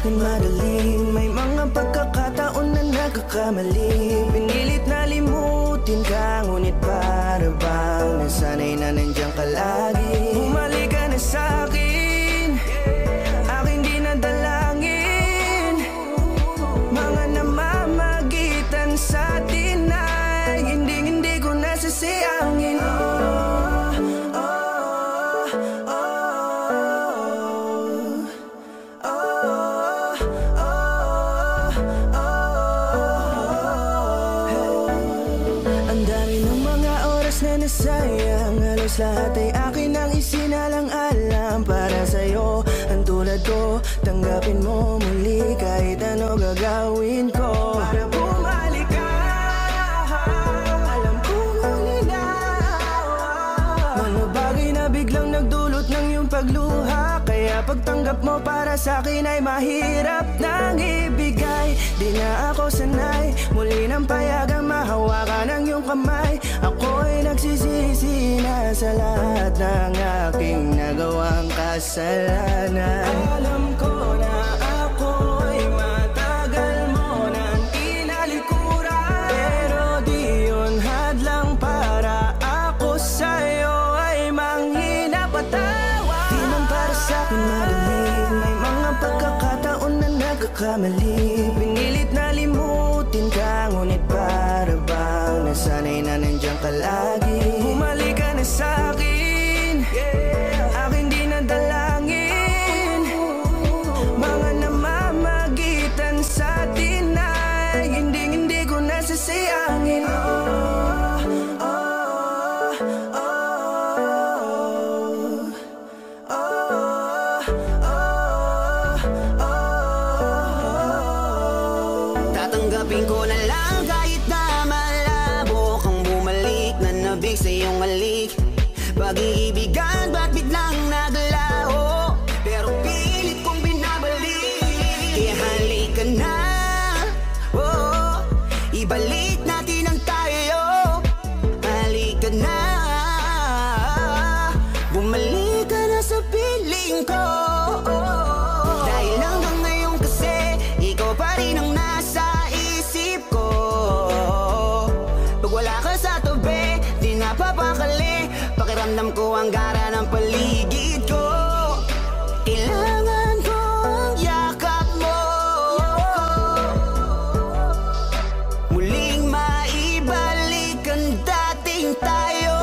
sa'kin madaling, may mga pagkakataon na nagkakamali. Pinilit na limutin ka, ngunit para bang nasanay na nandiyan ka lagi. Bumalik ka na sa'kin, aking di nadalangin. Mga namamagitan sa'tin ay hindi ko nasasayangin. Nasayang, halos lahat ay akin ang isinalang-alam para sa'yo. Ang tulad ko, tanggapin mo muli kahit ano gagawin ko para bumalik ka. Alam kong ang inawa, mga bagay na biglang nagdulot ng iyong pagluha. Kaya pagtanggap mo para sa'kin ay mahirap nang ibigay. Di na ako sanay, muli nang payagang mahawakan ang iyong kamay. Ako'y nagsisisi na sa lahat ng aking nagawang kasalanan. Alam ko na ako'y matagal mo nang tinalikuran, pero di yun hadlang para ako sa'yo ay manghina patawad. Di man para sa'kin madaling, may mga pagkakataon na nagkakamali. Pinilit na limutin ka, ngunit para bang nasanay na nandiyan ka lagi. Bumalik ka na sa'kin, aking di nadalangin. Mga namamagitan sa'tin ay hindi ko nasasayangin. Tatanggapin ko na lang kahit na malabo kang bumalik na nabig sa iyong halik. Pag-iibigan ba't biglang naglaho, pero pilit kong binabalik. Kaya halika na, oh, ibalik natin ang tayo. Halika na, bumalik ka na sa piling ko. Dahil hanggang ngayon kasi ikaw pa rin ang nasa isip ko. Pag wala ka sa tabi, di napapakali. Pakiramdam ko ang gara ng paligid ko. Kailangan ko ang yakap mo, muling maibalik ang dating tayo.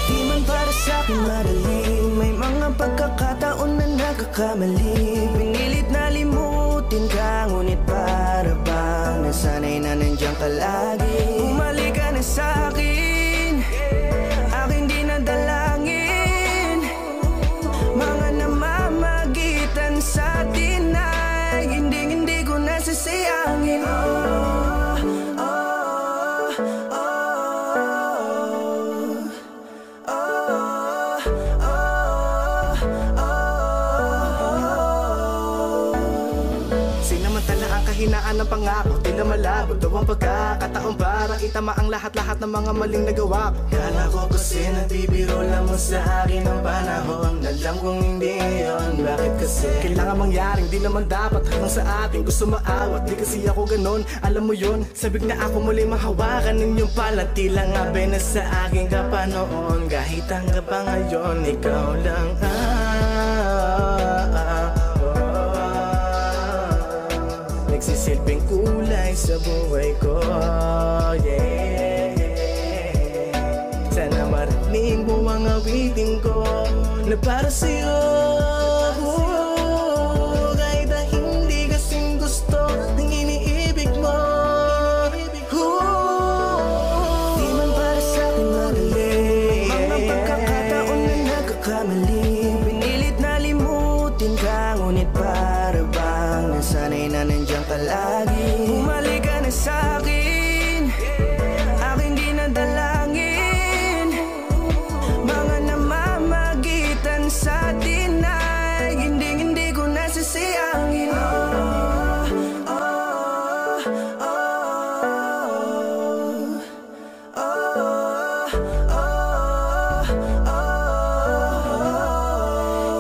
Di man para sa'kin madaling, may mga pagkakataon na nagkakamali. Pinilit na limutin ka, ngunit para bang nasanay na nandiyan ka lagi. Bumalik ka na sa'kin, aking di nadalangin. Mga namamagitan sa'tin ay hindi ko nasasayangin. Sinamantala ang kahinaan ng pangako, di na malabo daw ang pagkakataon para itama ang lahat-lahat ng mga maling nagawa ko. Kala ko kasi nagbibiro lamang sa akin ang panahon, alam kong hindi yun. Bakit kasi kailangan mangyaring di naman dapat hanggang sa atin gusto maawat. Di kasi ako ganon, alam mo yun. Sabik na ako muli mahawakan ninyong palatilang abe na sa akin ka pa noon. Kahit hanggang pa ngayon, ikaw lang nagsisilbing kulay sa buhay ko, yeah. Sana marinig mo ang awitin ko na para sa'yo, kahit na hindi kasing gusto ng iniibig mo. Di man para sa'kin madali, mga pagkakataon na nagkakamali. Pinilit na limutin ka, ngunit para bang nasanay na nandiyan ka lagi. Bumalik ka na sa'kin, aking di nadalangin. Mga namamagitan sa'tin ay hindi ko nasasayangin.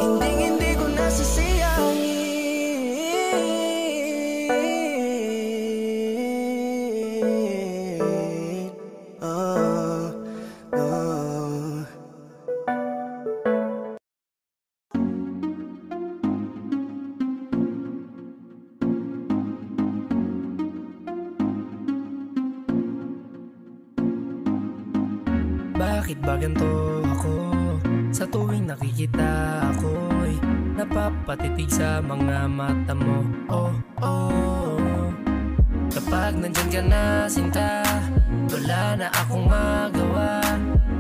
Hindi ko nasasayangin. Bakit ba ganito ako? Sa tuwing nakikita ako'y napapatitig sa mga mata mo. Oh, oh. Kapag nandyan ka na sinta, wala na akong magawa.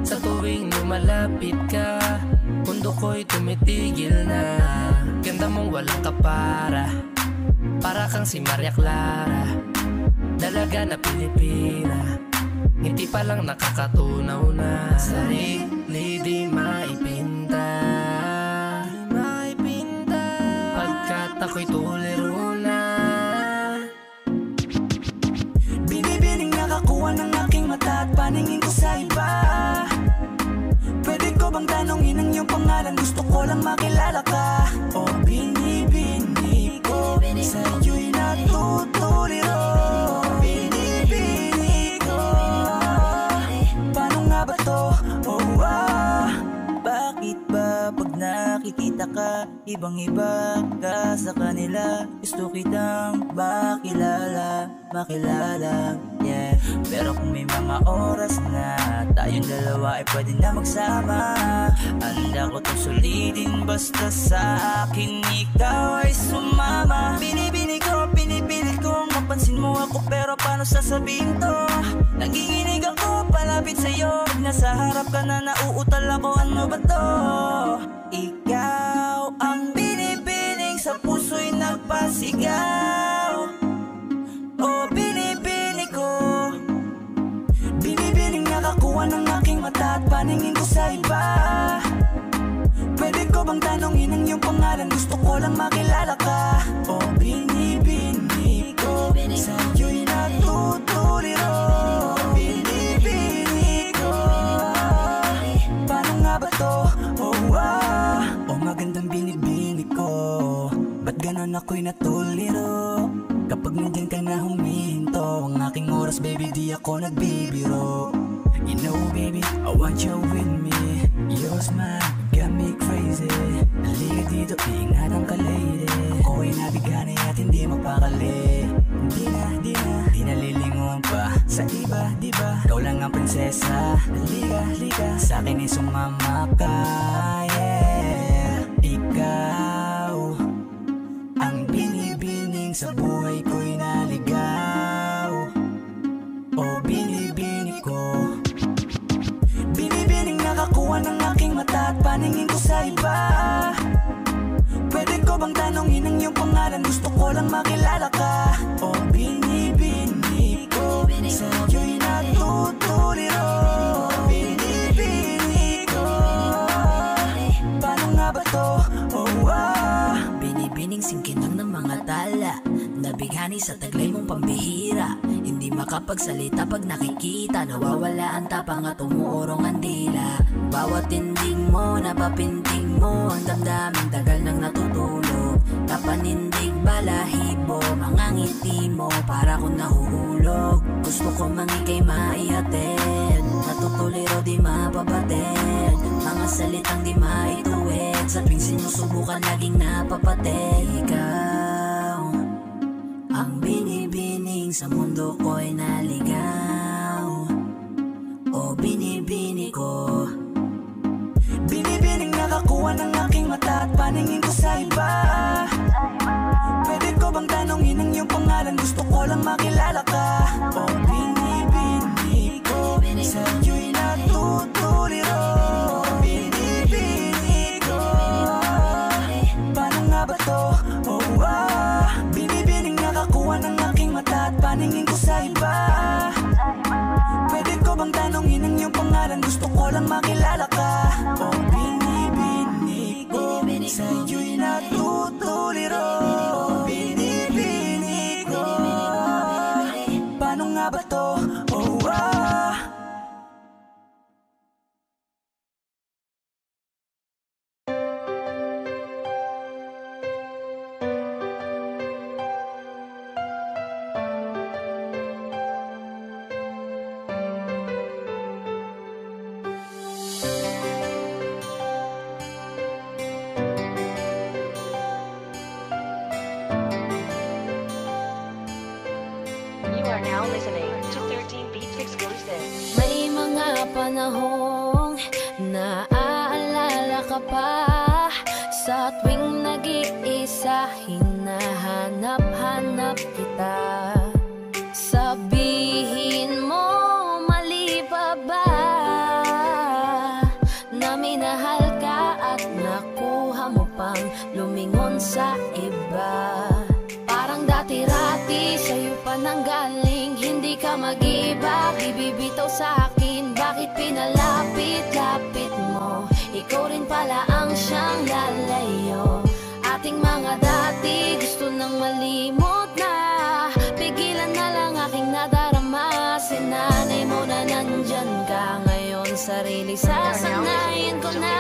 Sa tuwing lumalapit ka, mundo ko'y tumitigil na. Ganda mong walang kapara, para kang si Maria Clara, dalaga na Pilipina. Ngiti pa lang nakakatunaw na. Sarili di maipinta, pagkat ako'y tuliro na. Binibining nakakuha ng aking mata at paningin ko sa iba. Pwede ko bang tanongin ang iyong pangalan? Gusto ko lang makilala ka. O binibini ko, sa'yo'y natutuliro. Binibini ko, paano nga ba to? Oh, bakit ba pag nakikita ka, ibang-iba ka sa kanila? Gusto kitang makilala, yeah. Pero kung may mga oras na tayong dalawa ay pwede na magsama, handa ko itong sulitin basta sa akin ikaw ay sumama. Binibini ko, pinipilit kong mapansin mo ako, pero paano sasabihin to? Nanginginig ako palapit sa'yo, pag nasa harap ka na nauutal ako, ano ba to? Ikaw ang binibining sa puso'y nagpasigaw. O binibini ko, binibining nakakuha ng aking mata at paningin ko sa iba. Pwede ko bang tanongin ang iyong pangalan? Gusto ko lang makilala ka. O binibini ko, sa'yo'y natutuliro. Binibini ko, paano nga ba to? Oh, magandang binibini ko, ba't ganon ako'y natuliro? Kapag nandyan ka na humihinto ang aking oras, baby, di ako nagbibiro. You know, baby, I want you with me. Your smile got me crazy. Halika dito, iingatan ka, lady. Ako'y nabigani at hindi mapakali. Di nalilinguan pa sa iba, diba? Ikaw lang ang prinsesa. Halika, sa'kin ay sumama ka, yeah. Ikaw ang binibining sa buhay ko'y naligaw. O binibini ko, binibining nakakuha ng aking mata at paningin ko sa iba. Pwede ko bang tanongin ang iyong pangalan? Gusto ko lang makilala ka. O binibini ko, sa'yo'y natutuliro. Binibini ko, paano nga ba to? Binibining singkinang ng mga tala, nabighani sa taglay mong pambihira. Hindi makapagsalita pag nakikita, nawawala ang tapang at umuurong ang dila. Bawat tinding mo, napapinting mo ang damdaming tagal nang natutulog. Kapanindig balahibo, mga ngiti mo para kung nahuhulog. Gusto ko mangikay maihatid, natutuliro di mapabatid. Mga salitang di maituwid, sa tuwing sinusubukan laging napapatid. Ikaw ang binibining sa mundo ko'y naligaw. O binibini ko, binibining nakakuha ng aking mata at paningin ko sa iba. Pwede ko bang tanongin ang iyong pangalan? Gusto ko lang makilala ka. O binibini ko, sa'yo'y natutuliro. Binibini ko, paano nga ba to? Binibining nakakuha ng aking mata at paningin ko sa iba. Pwede ko bang tanongin ang iyong pangalan? Gusto ko lang makilala ka. O binibini ko, sa'yo'y natutuliro. Binibini ko, paano nga ba to? are now listening to 13 Beats Exclusive. May mga panahong naaalala ka pa, sa tuwing nag-iisa hinahanap-hanap kita. Sabihin mo, mali pa ba na minahal ka at nakuha mo pang lumingon sa iba? Parang dati-rati sa'yo pa nanggaling, hindi ka mag-iba, bibibitaw sa akin. Bakit pinalapit-lapit mo? Ikaw rin pala ang siyang lalayo. Ating mga dati gusto nang malimot na, pigilan na lang aking nadarama. Sinanay mo na nandyan ka ngayon, sarili sasanayin ko na.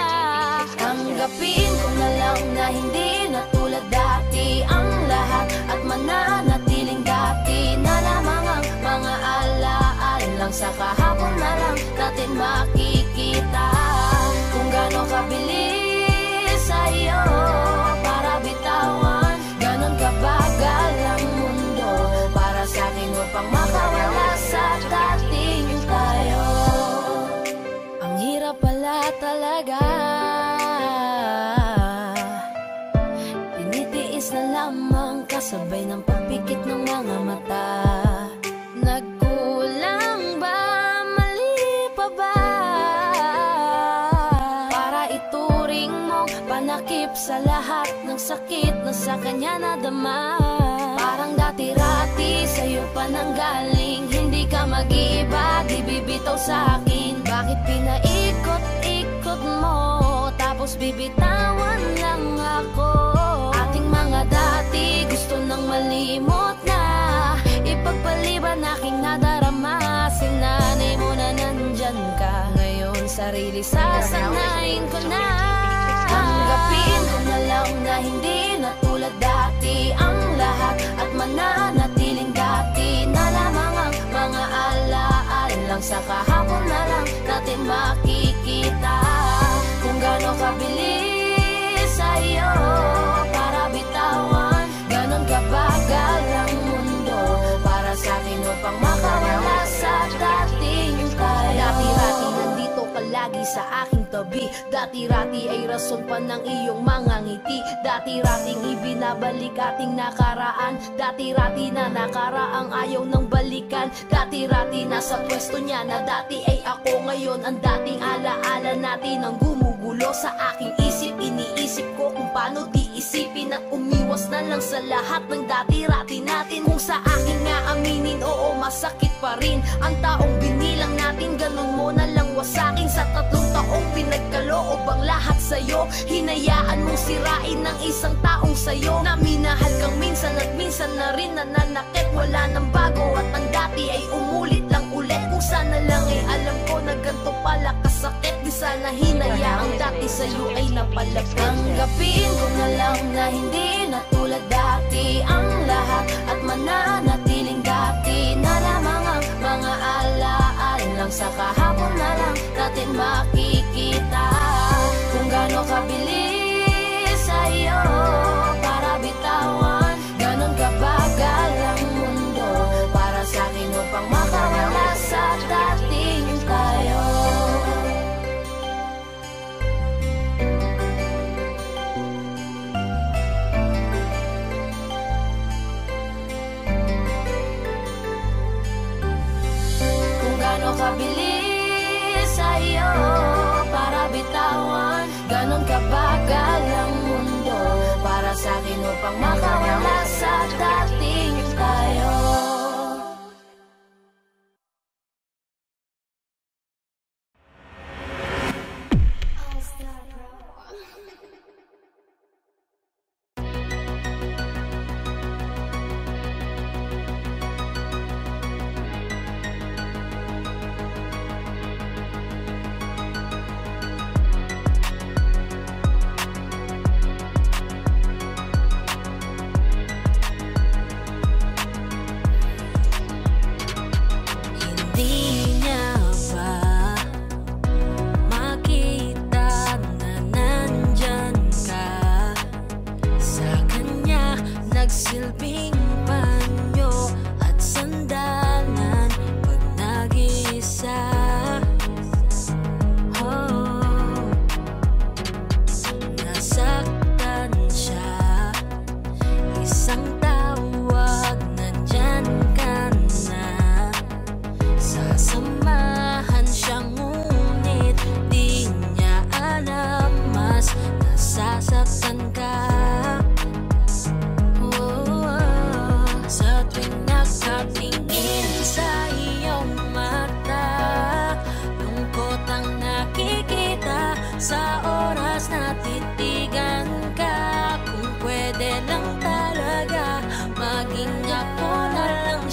Tanggapin ko na lang na hindi na tulad dati ang lahat, at mananatiling dati na lamang ang mga alaala lang. Sa kahapon na lang natin makikita kung gaano kabilis sa'yo para bitawan, ganon kabagal ang mundo para sa'kin upang makawala sa dating tayo. Ang hirap pala talaga, tinitiis na lamang kasabay ng pagpikit ng mga mata. Nagkulang ba? Mali pa ba? Para ituring mong panakip sa lahat ng sakit na sa kanya nadama. Parang dati-rati sa'yo pa nanggaling, hindi ka mag-iba, di bibitaw sa akin. Bakit pinaikot-ikot mo, tapos bibitawan lang ako? Ating mga dati gusto nang malimot na, ipagpaliban aking nadarama. Sinanay mo na nandyan ka ngayon, sarili sasanayin ko na. Tanggapin ko na lang na hindi na tulad dati ang lahat, at mananatiling dati na lamang ang mga alaala lang. Sa kahapon na lang natin makikita kung gaano kabilis sa'yo para bitawan, ganon kabagal ang mundo para sa'kin upang makawala sa dating tayo. Dati-rati nandito ka lagi sa aking tabi, dati-rati ay rason pa ng iyong mga ngiti. Dati-rating ibinabalik ating nakaraan, dati-rati na nakaraang ayaw ng balikan. Dati-rati nasa pwesto niya na dati ay ako ngayon. Ang dating alaala natin ang gumugulo sa aking isip. Iniisip ko kung paano di isipin at umiwas na lang sa lahat ng dati-rati natin. Kung sa akin nga aminin, oo masakit pa rin ang taong binilang natin. Ganun mo na lang wasakin sa 3 taong pinagkaloob ang lahat sa'yo. Hinayaan mong sirain ng isang taong sa'yo na minahal kang minsan at minsan na rin nananakit. Wala nang bago at ang dati ay umulit lang ulit. Kung sana lang ay alam ko na ganito pala kasakit, di sana hinayaang dati sa'yo ay napalapit. Tanggapin ko na lang na hindi na tulad dati ang lahat, at mananatiling dati na lamang ang mga alaala lang. Sa kahapon na lang natin makikita kung gaano kabilis sa'yo para bitawan, ganon kabagal ang mundo para sa'kin upang makawala sa dating tayo. Kung gaano kabilis sa'yo para bitawan, ganon kabagal ang mundo para sa'kin upang makawala sa dating tayo.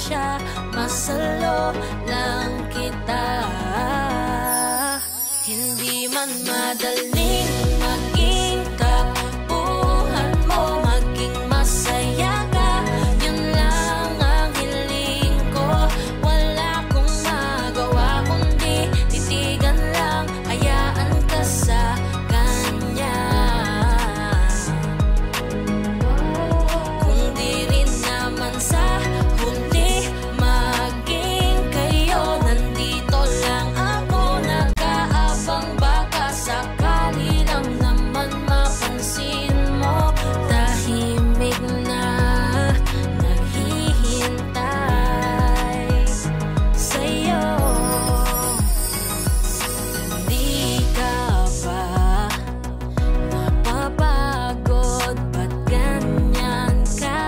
siya, masalo lang kita. Hindi man madaling maging takbuhan mo, maging masaya ka, yun lang ang hiling ko. Wala kong magawa kundi titigan lang, hayaan ka sa kanya. Kung di rin naman sa huli maging kayo, nandito lang ako nag-aabang, baka sakali lang naman mapansin mo. Tahimik na naghihintay sa'yo. Hindi ka ba napapagod? Ba't ganyan ka?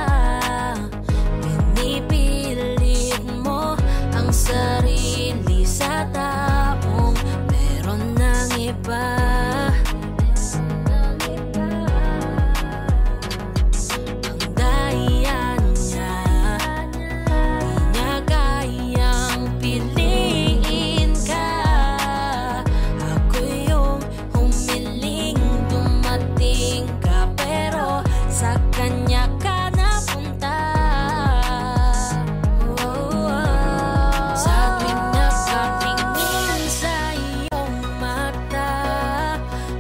Pinipilit mo ang sarili sa taong meron ng iba. Ang daya niya, di niya kayang piliin ka. Ako yung humiling dumating ka, pero sa kanya ka napunta. Sa tuwing nakatingin sa iyong mata,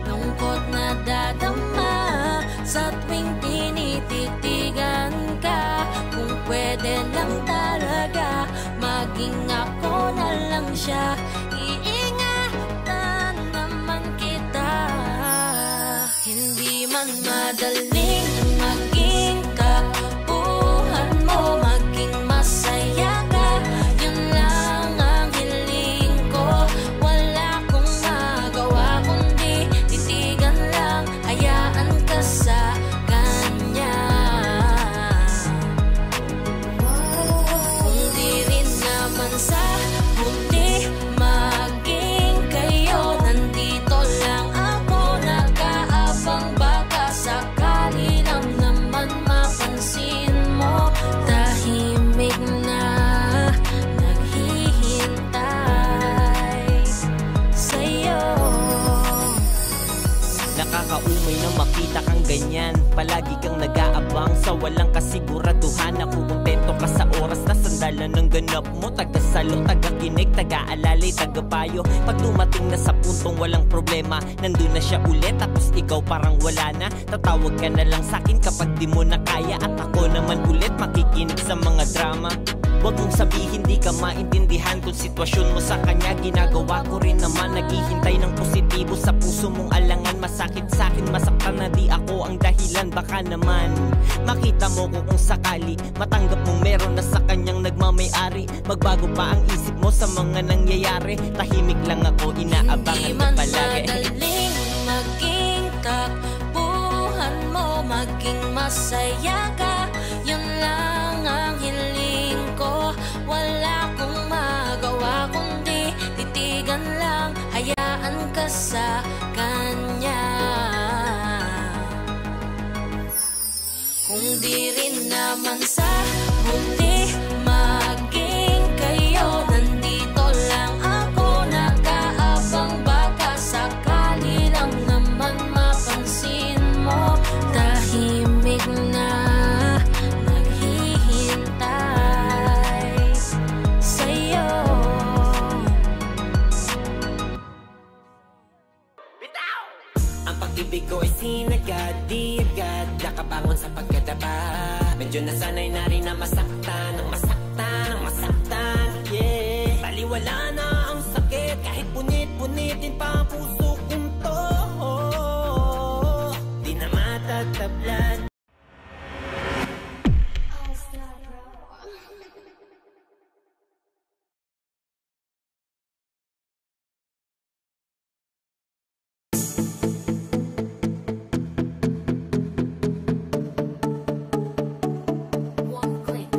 lungkot na dadama. Sa tuwing tinititigan ka, kung pwede lang talaga maging ako na lang siya, iingatan naman kita. Hindi man madaling maging takbuhan mo, maging masaya ka, yun lang ang hiling ko. Wala kong magawa kundi titigan lang, hayaan ka sa kanya. Kung di rin naman sa huli maging kayo, nandito lang ako nag-aabang, baka sakali lang naman mapansin mo. Tahimik na naghihintay sa'yo. Nakakaumay na makita kang ganyan, palagi kang nag-aabang sa walang kasiguraduhan. Ako kontento ka sa oras na sandalan ng ganap mo, taga-salo, taga-kinig, taga-alalay, taga-payo. Pag dumating na sa puntong walang problema, nandun na siya ulit, tapos ikaw parang wala na. Tatawag ka na lang sa'kin kapag di mo na kaya, at ako naman ulit makikinig sa mga drama. Huwag mong sabihin di ka maintindihan kung sitwasyon mo sa kanya. Ginagawa ko rin naman, naghihintay ng positibo sa puso mong alangan. Masakit sa'kin, masaktan na di ako ang dahilan. Baka naman makita mo ko kung sakali, matanggap mong meron na sa kanyang nagmamay-ari. Magbago pa ang isip mo sa mga nangyayari. Tahimik lang ako, inaabangan ka palagi. Madaling maging takbuhan mo, maging masaya ka, yun lang ang hiling ko. Wala kong magawa kundi titigan lang, hayaan ka sa kanya. Kung di rin naman sa huli maging kayo, nandito lang ako nag-aabang, baka sakali lang naman mapansin mo. Tahimik na naghihintay sa'yo. Ang pag-ibig ko ay sinagad, di agad nakabangon sa pagkadapa. Medyo nasanay na rin na masaktan, ang masaktan, ang masaktan, yeah. Baliwala na ang sakit, kahit punit-punitin pa ang puso kong to. Di na matatablan. One click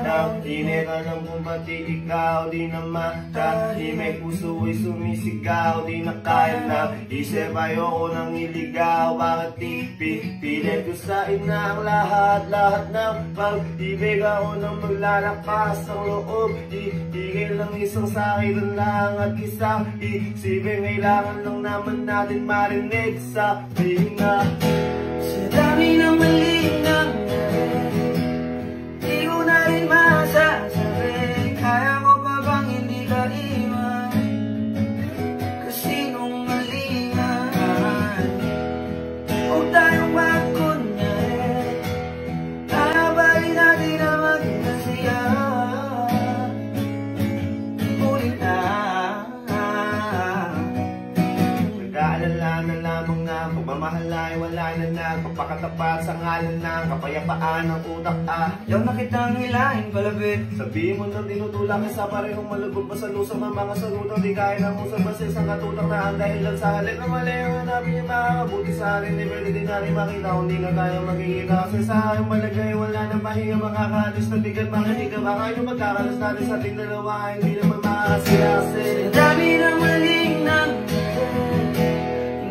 ng init. Alam mo pati ikaw di na matahimik, puso ay sumisigaw, di na kaya na isip. Ayoko nang iligaw, bakit pipilit ko sa ina ang lahat ng pag-ibig. Ako nang maglalakas ng loob, itigil lang isang sakitan lang at isang isipin. Kailangan lang naman natin marinig sa tinga. Sa dami ng maling nangyari, di ko na rin masasabi, kaya ko pa bang hindi ka iwan? Kasi nung malingan, huwag tayong magkunyari, habay natin na maging masaya. Ulit na nag-aalala na lamang na pagmamahal ay wala na pagpakatapat sa ngalan ng kapayapaan ng utak. Yaw na kitang hilahin palapit, Sabihin mo nang tinutulak ka sa parehong malubog pa sa lusang ng mga salutang di kaya ng usap pa sa isang katutak na ang dahilan sa halip na mali ang hanapin niya makakabuti sa akin. Di pwede din natin makita kung di na tayo magkikita, kasi sa aking malagay wala nang pahinga, makakalis na bigat. Bakit di ka baka yung magkakalas natin sa ating dalawa, hindi naman makakasiyasi. sa dami ng maling nangyari,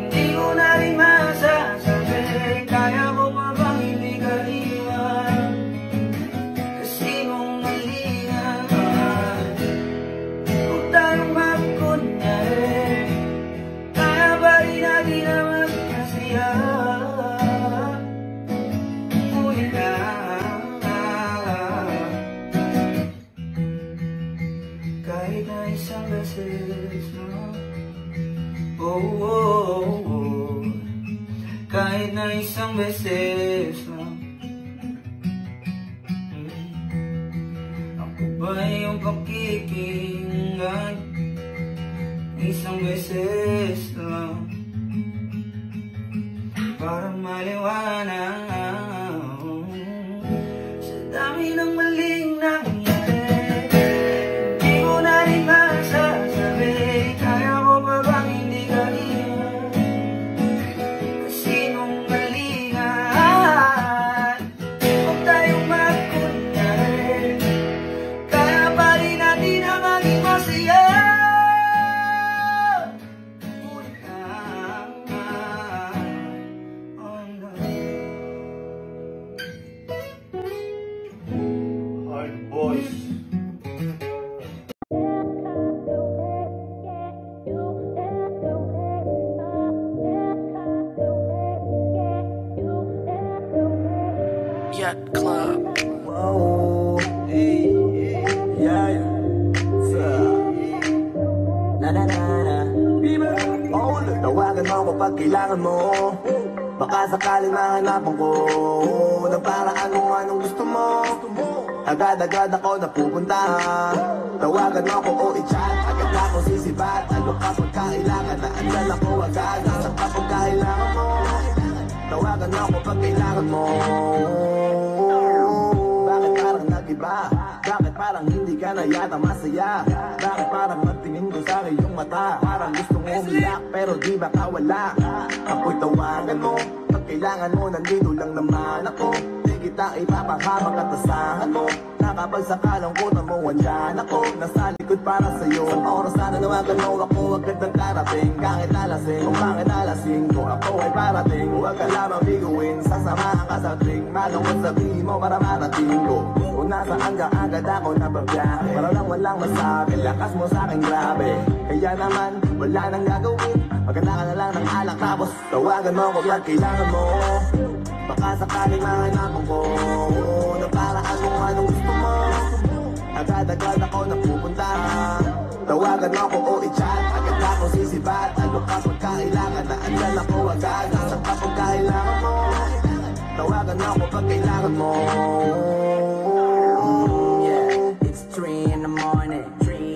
hindi ko na rin masasabi, kaya ko pa bang hindi ka iwan? Kasi nung malingan, huwag tayong magkunyari, kaya ba rin natin na magkasaya? Ulit na kahit na isang beses, kahit na isang beses lang. Ako ba yung pakikinggan? Isang beses lang, para maliwanag. Sa dami ng maling nangyari, hindi ko na rin masasabi, kaya ko pa bang hindi ka iwan? Kasi nung malingan, huwag tayong magkunyari, kaya pa rin natin na maging masaya. Ulit na, Hard boys. Yacht Club. Whoa, hey, yeah, yeah. Na na na na. Oh, tawagan mo ako pag kailangan mo. Baka sakaling mahanapan ko ng paraan kung anong gusto mo. Agad-agad ako napupunta. Tawagan mo ako o i-chat, agad na ako sisibat. Ano ka pagkailangan na andyan ako agad. Nasa ka pagkailangan mo. Tawagan mo ako pag kailangan mo. Bakit parang nag-iba? Bakit parang hindi ka na yata masaya? Bakit parang magtingin ko sa iyong mata? Parang gustong umiyak pero di ba kawala? Ako'y tawagan mo pag kailangan mo, nandito lang naman ako. Di kita ipapahabang at asahan mo. Kapag sa kalangkutan mo, andyan ako. Nasa likod para sa'yo. Sa oras na nanawagan mo, ako agad ng karating. Kahit alasing, kung bakit alasing ko, ako ay parating. Huwag ka lamang biguin, sasamahan ka sa tring. Malungkot sabihin mo para marating ko. Kung nasaan ka, agad ako nababiyahe. Para lang walang masabi, lakas mo sa'kin grabe. Kaya naman, wala nang gagawin. Maganda ka na lang ng alak, tapos tawagan mo ko pag kailangan mo. Baka sakaling mahanapan ko ng paraan kung anong gusto mo. Agad-agad ako napupunta. Tawagan mo ako o i-chat, agad na ako sisibat. Ano ka pagkailangan na andyan ako agad. Nasa ka pagkailangan mo. Tawagan mo ako pag kailangan mo. Yeah, it's 3 in the morning.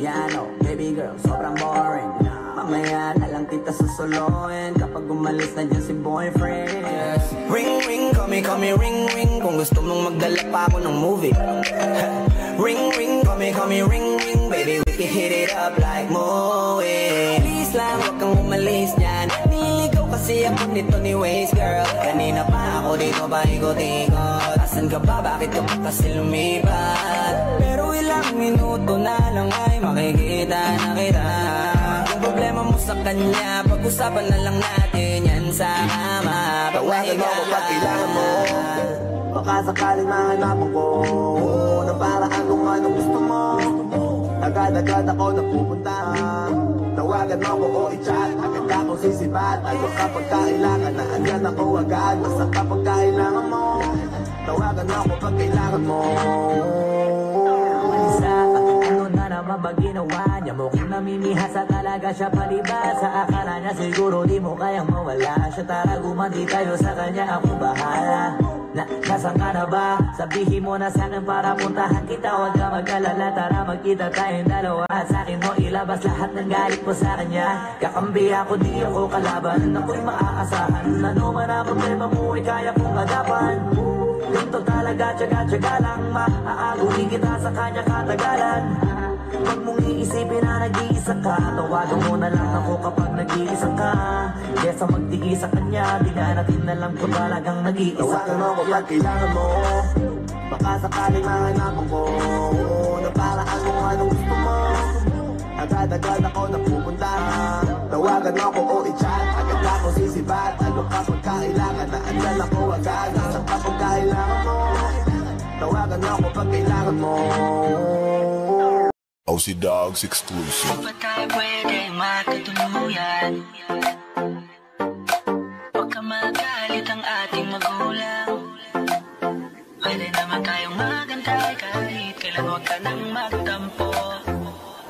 Yeah, I know, baby girl, sobrang boring. Mamaya na lang kita susuluin kapag umalis na dyan si boyfriend. Yes. Ring, ring, call me, ring, ring. Kung gusto mong magdala pa ako ng movie. Ring, ring, call me, ring, ring. Baby, we can hit it up like movie. Please lang, huwag kang umalis dyan. Nililigaw kasi kasi ako nito ni Waze girl. Kanina pa ako dito paikot-ikot. Asan ka ba? Bakit ka pa kasi lumipat? Pero ilang minuto na lang ay makikita na kita. Yung problema mo sa kanya, pag-usapan na lang natin yan sa kama. Tawagan mo ako pag kailangan mo. Baka sakaling mahanapan ko ng paraan kung anong gusto mo. Agad-agad ako napupunta. Tawagan mo ako o i-chat. Agad akong sisipat. Ano kapag kailangan na andyan ako agad. Basta kapag kailangan mo. Tawagan mo ako pag kailangan mo. Ano na naman ba ginawa niya? Mukhang namimihasa talaga siya palibas. Sa akala niya siguro di mo kayang mawala siya. Tara gumanti tayo sa kanya, ako bahala. Nasaan ka na ba? Sabihin mo na sa'kin para puntahan kita. Huwag ka mag-alala, tara magkita tayong dalawa. At sa'kin mo ilabas lahat ng galit mo sa kanya. Kakambi ako, di ako kalaban. Ako'y maaasahan. Ano man ang problema mo ay kaya kong agapan. Ganito talaga, tsaga-tsaga lang. Maaaguhin kita sa kanya katagalan. Huwag mong iisipin na nag-iisa ka. Tawagan mo na lang ako kapag nag-iisa ka. Kesa magtigi sa kanya, di na natin na lang kung talagang nag-iisa ka. Tawagan mo ako pag kailangan mo. Baka sakaling mahanapan ko ng paraan kung anong gusto mo. Agad-agad ako napupunta. Tawagan mo ako o i-chat. Agad ako sisibat. Ano kapag kailangan na andyan ako agad. Basta kapag kailangan mo. Tawagan mo ako pag kailangan mo. OC Dogs exclusive. Di ba tayo pwedeng magkatuluyan? Huwag ka magalit ang ating magulang. Pwede naman tayong magantay kahit kailan. Huwag ka nang magtampo.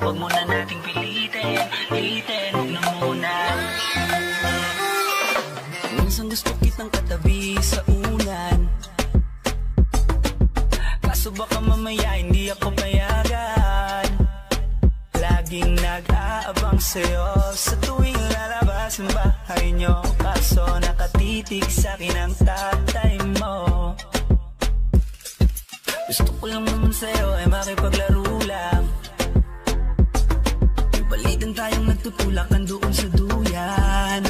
Huwag muna nating pilitin, huwag na muna. Minsan gusto kitang katabi sa unan. Kaso baka mamaya hindi ako payagan. Laging nag-aabang sa'yo sa tuwing lalabas ang bahay nyo. Kaso nakatitig sa'kin ang tatay mo. Gusto ko lang naman sa'yo ay makipaglaro lang. Yung balitan tayong nagtutulakan doon sa duyan.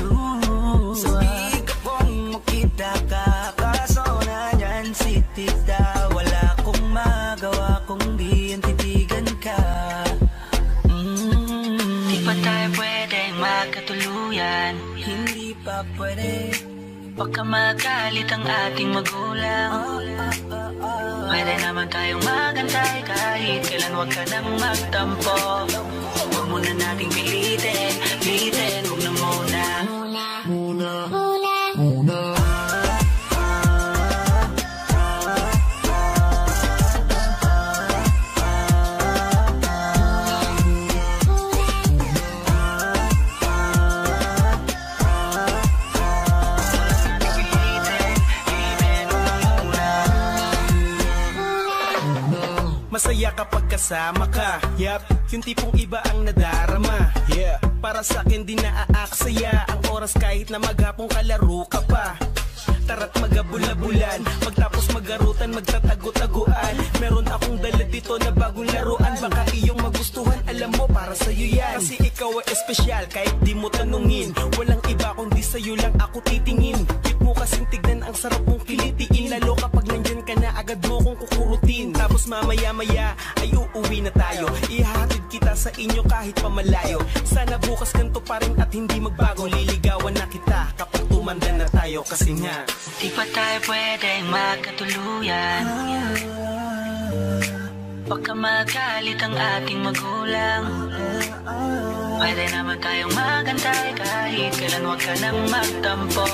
Sabi ka kung makita ka, kaso na dyan si tita. Wala kong magawa kung di ang titigan ka. Di pa tayo pwedeng magkatuluyan. Hindi pa pwede. Baka magalit ang ating magulang. Pwede naman tayong magantay kahit kailan. Huwag ka nang magtampo. Huwag muna nating pilitin, huwag na muna. Masaya kapag kasama ka. Yup, yung tipong iba ang nadarama. Yeah, para sa akin di naaaksaya ang oras kahit na maghapong kalaro ka pa. Tara't magabula-bulan, pagtapos magarutan, magtatago-taguan. Meron akong dala dito na bagong laruan. Baka iyong magustuhan, alam mo para sa'yo yan. Kasi ikaw ay espesyal kahit di mo tanungin. Walang iba kundi sa'yo lang ako titingin. Tip mo kasing tignan, ang sarap mong kilitiin. Lalo kapag nandyan ka na, agad mo kong kukurutin. Tapos mamaya-maya ay uuwi na tayo. Ihahatid kita sa inyo kahit pamalayo. Sana bukas ganito pa rin at hindi magbago. Liligawan na kita kapag tumanda na tayo. Kasi nga di pa tayo pwedeng magkatuluyan. Baka magalit ang ating magulang. Pwede naman tayong magantay kahit kailan. Huwag ka nang magtampo.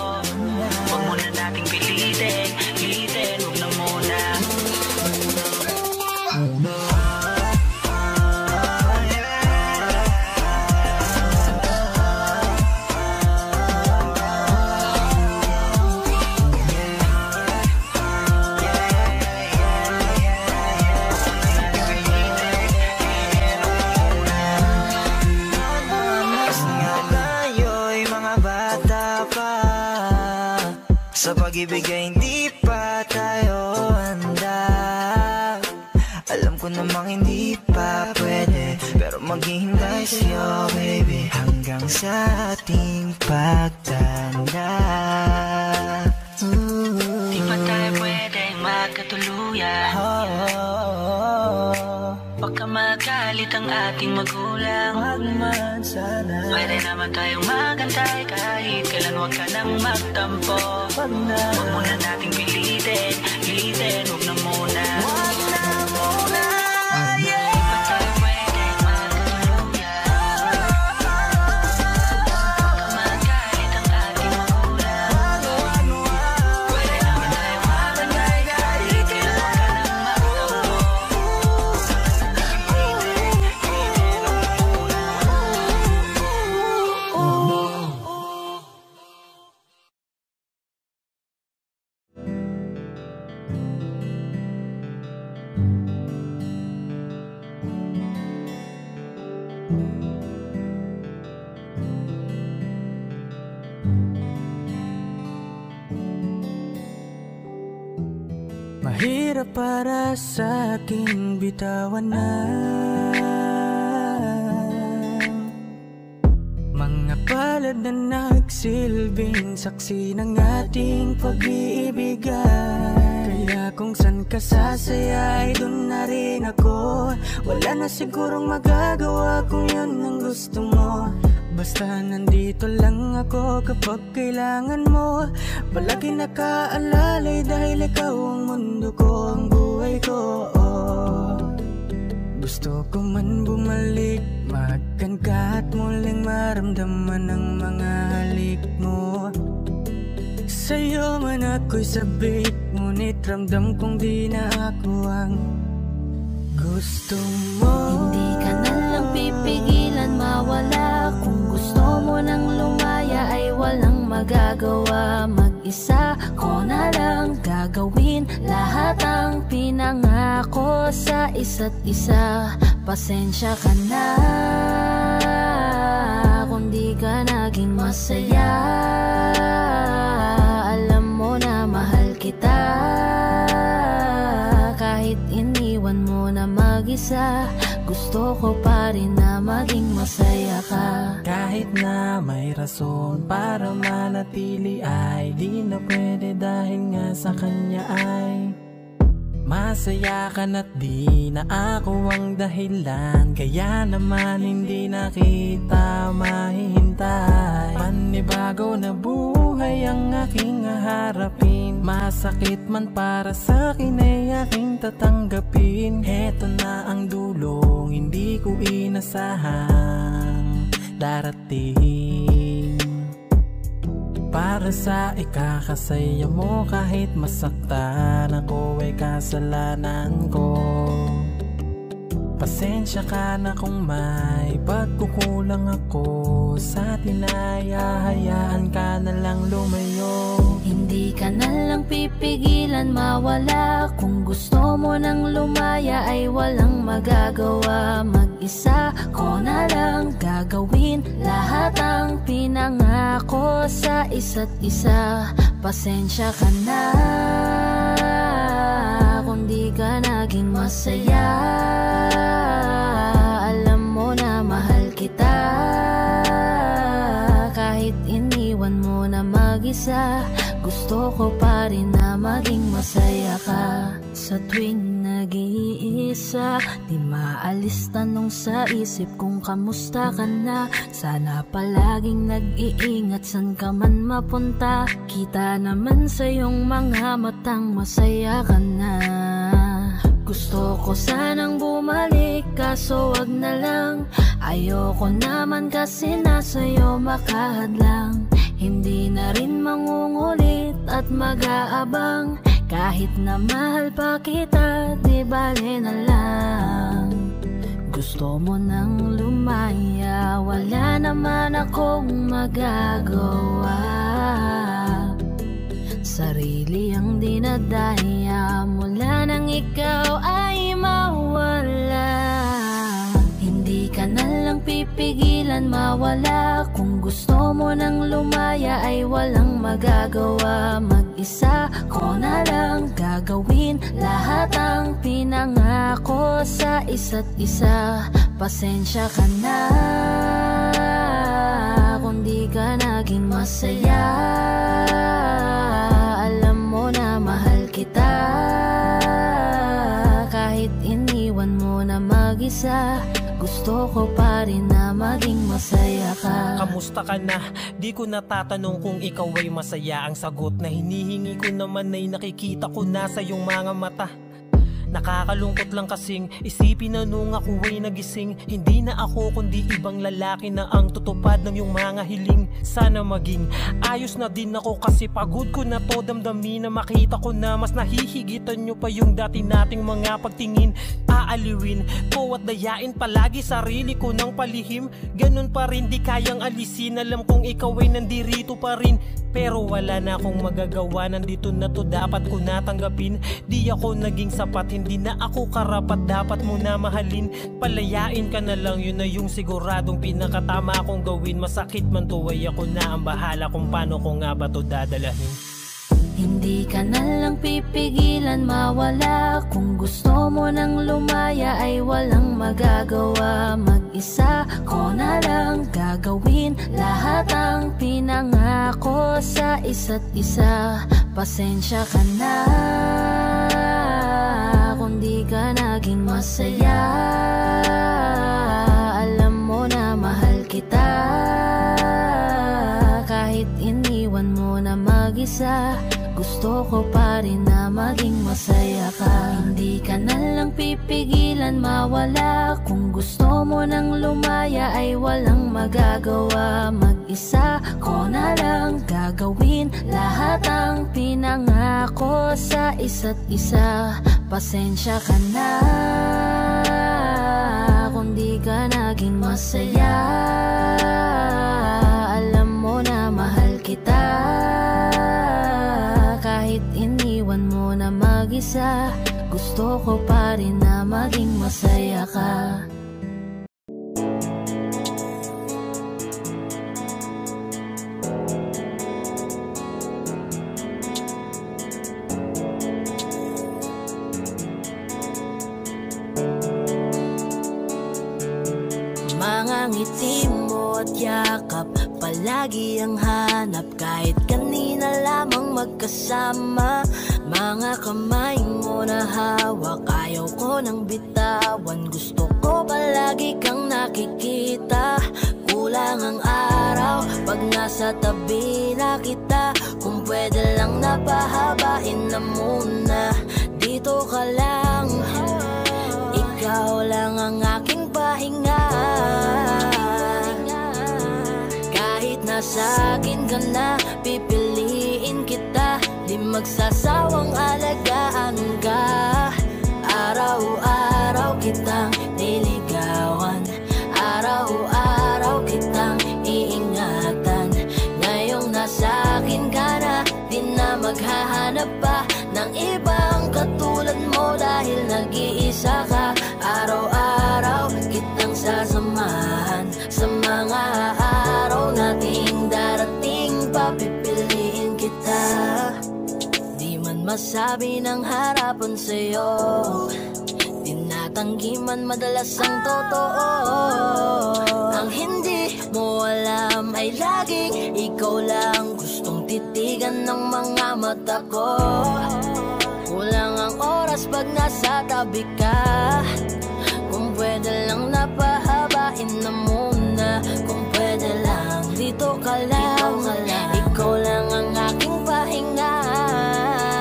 Huwag muna nating pilitin, huwag na muna. Sa pag-ibig ay hindi pa tayo handa. Alam ko namang hindi pa pwede, pero maghihintay sa'yo baby hanggang sa ating pagtanda. Di pa tayo pwedeng magkatuluyan, baka magalit ang ating magulang. Wag naman sana, pwede naman tayong magantay kahit kailan. Huwag ka nang magtampo, wag na, huwag muna nating pilitin, huwag na muna. wag na muna. Di pa tayo pwedeng magkatuluyan, baka magalit ang ating magulang. Pwede naman tayong magantay kahit kailan. Huwag ka nang magtampo, Mahirap para sa aking bitawan na mga palad na nagsilbing saksi ng ating pag-iibigan. Kaya kung san ka sasaya ay dun na rin ako. Wala na sigurong magagawa kung yun ang gusto mo. Basta nandito lang ako kapag kailangan mo. Palagi nakaalalay dahil ikaw ang mundo ko, ang buhay ko. Gusto ko man bumalik, mahagkan ka at muling maramdaman ang mga halik mo. Sa'yo man ako'y sabik, ngunit ramdam kong di na ako ang gusto mo. Hindi ka na lang pipigilan mawala. Kung gusto mo nang lumaya ay walang magagawa. Mag-isa ko na lang gagawin lahat ang pinangako sa isa't isa. Pasensya ka na kung di ka naging masaya. Alam mo na mahal kita, kahit iniwan mo na mag-isa. Gusto ko pa rin na maging masaya ka. Kahit na may rason para manatili ay di na pwede dahil nga sa kanya ay masaya ka na't di na ako ang dahilan. Kaya naman hindi na kita mahihintay. Panibago na buhay ang aking haharapin. Masakit man para sa'kin ay aking tatanggapin. Heto na ang dulong hindi ko inasahang darating. Para sa ikakasaya mo kahit masaktan ako ay kasalanan ko. Pasensya ka na kung may pagkukulang ako sa tinaya. Hayaan ka na lang lumayo. Hindi ka na lang pipigilan mawala. Kung gusto mo nang lumaya ay walang magagawa. Mag-isa ko na lang gagawin lahat ang pinangako sa isa't isa. Pasensya ka na kung di ka naging masaya. Alam mo na mahal kita, kahit iniwan mo na mag-isa. Gusto ko pa rin na maging masaya ka. Sa tuwing nag-iisa, di maalis tanong sa isip kung kamusta ka na. Sana palaging nag-iingat san ka man mapunta. Kita naman sa iyong mga matang masaya ka na. Gusto ko sanang bumalik kaso wag na lang. Ayoko naman kasi nasa'yo makahadlang. Hindi na rin mangungulit at mag-aabang. Kahit na mahal pa kita, di bale na lang. Gusto mo nang lumaya, wala naman akong magagawa. Sarili ang dinadaya mula nang ikaw ay mawala. Hindi ka na lang pipigilan pipigilan mawala. Kung gusto mo nang lumaya ay walang magagawa. Mag-isa ko na lang gagawin lahat ang pinangako sa isa't isa. Pasensya ka na kung di ka naging masaya. Alam mo na mahal kita, kahit iniwan mo na mag-isa. Gusto ko pa rin na maging masaya ka. Kamusta ka na? Di ko natatanong kung ikaw ay masaya. Ang sagot na hinihingi ko naman ay nakikita ko na sa iyong mga mata. Nakakalungkot lang kasing isipin na nung ako ay nagising, hindi na ako kundi ibang lalaki na ang tutupad ng iyong mga hiling. Sana maging ayos na din ako kasi pagod ko na to damdamin na makita ko na mas nahihigitan nyo pa yung dati nating mga pagtingin. Aaliwin ko at dayain palagi sarili ko ng palihim. Ganun pa rin di kayang alisin, alam kong ikaw ay nandirito pa rin. Pero wala na akong magagawa, nandito na to, dapat ko natanggapin. Di ako naging sapat, hindi na ako karapat, dapat mo na mahalin. Palayain ka na lang, yun na yung siguradong pinakatama kong gawin. Masakit man to ay ako na ang bahala kung paano ko nga ba to dadalahin. Hindi ka na lang pipigilan mawala. Kung gusto mo nang lumaya ay walang magagawa. Mag-isa ko na lang gagawin lahat ang pinangako sa isa't isa. Pasensya ka na kung di ka naging masaya. Alam mo na mahal kita, kahit iniwan mo na mag-isa. Gusto ko pa rin na maging masaya ka. Hindi ka na lang pipigilan mawala. Kung gusto mo nang lumaya ay walang magagawa. Mag-isa ko na lang gagawin lahat ang pinangako sa isa't isa. Pasensya ka na kung di ka naging masaya. Alam mo na mahal kita, kahit iniwan mo na mag-isa. Gusto ko pa rin na maging masaya ka. Mga ngiti mo at yakap palagi ang hanap, kahit kanina lamang magkasama. Mga kamay mo na hawak, ayaw ko nang bitawan. Gusto ko palagi kang nakikita. Kulang ang araw pag nasa tabi na kita. Kung pwede lang napahabain na muna. Dito ka lang, ikaw lang ang aking pahinga. Kahit nasa akin ka na, pipiliin kita. Di magsasawang alagaan ka. Araw-araw kitang niligawan, araw-araw kitang iingatan. Ngayong nasa akin ka na, di na maghahanap pa ng ibang katulad mo. Dahil nag-iisa ka, araw-araw kitang sasamahan. Sa mga araw nating darating, papipiliin kita. Di man masabi ng harapan sa'yo, tinatanggi man madalas ang totoo. Ang hindi mo alam ay laging ikaw lang gustong titigan ng mga mata ko. Kulang ang oras pag nasa tabi ka. Kung pwede lang napahabain na muna. Kung pwede lang dito ka lang, ikaw lang ang aking pahinga.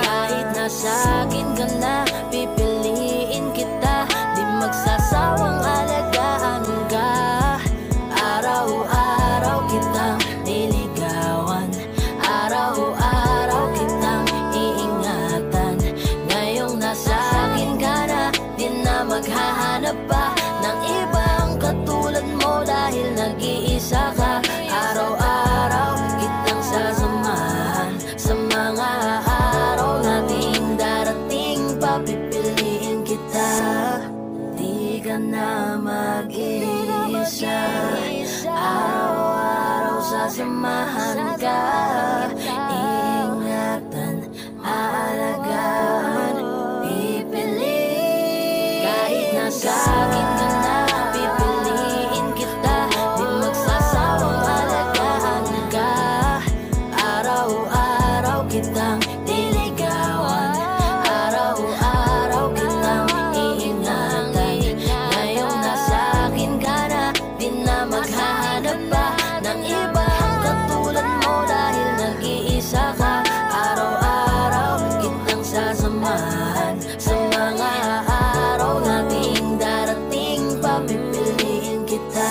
Kahit nasa akin ka na, pipiliin kita. Di magsasawang alagaan ka. Araw-araw kitang niligawan, araw-araw kitang iingatan. Ngayong nasa akin ka na, di na maghahanap pa ng ibang katulad mo. Dahil nag-iisa ka, araw-araw kitang sasamahan. Sa mga araw nating darating, papipiliin kita. Di ka na mag-iisa, sasamahan ka. Ingatan, aalagaan, pipiliin. Kahit nasa akin ka na, pipiliin kita. Di magsasawang alagaan ka. Araw-araw kitang niligawan, araw-araw kitang iingatan. Ngayong nasa akin ka na, di na maghahanap pa ng iba katulad mo dahil nag-iisa ka. Araw-araw kitang sasamahan sa mga araw nating darating, papipiliin kita.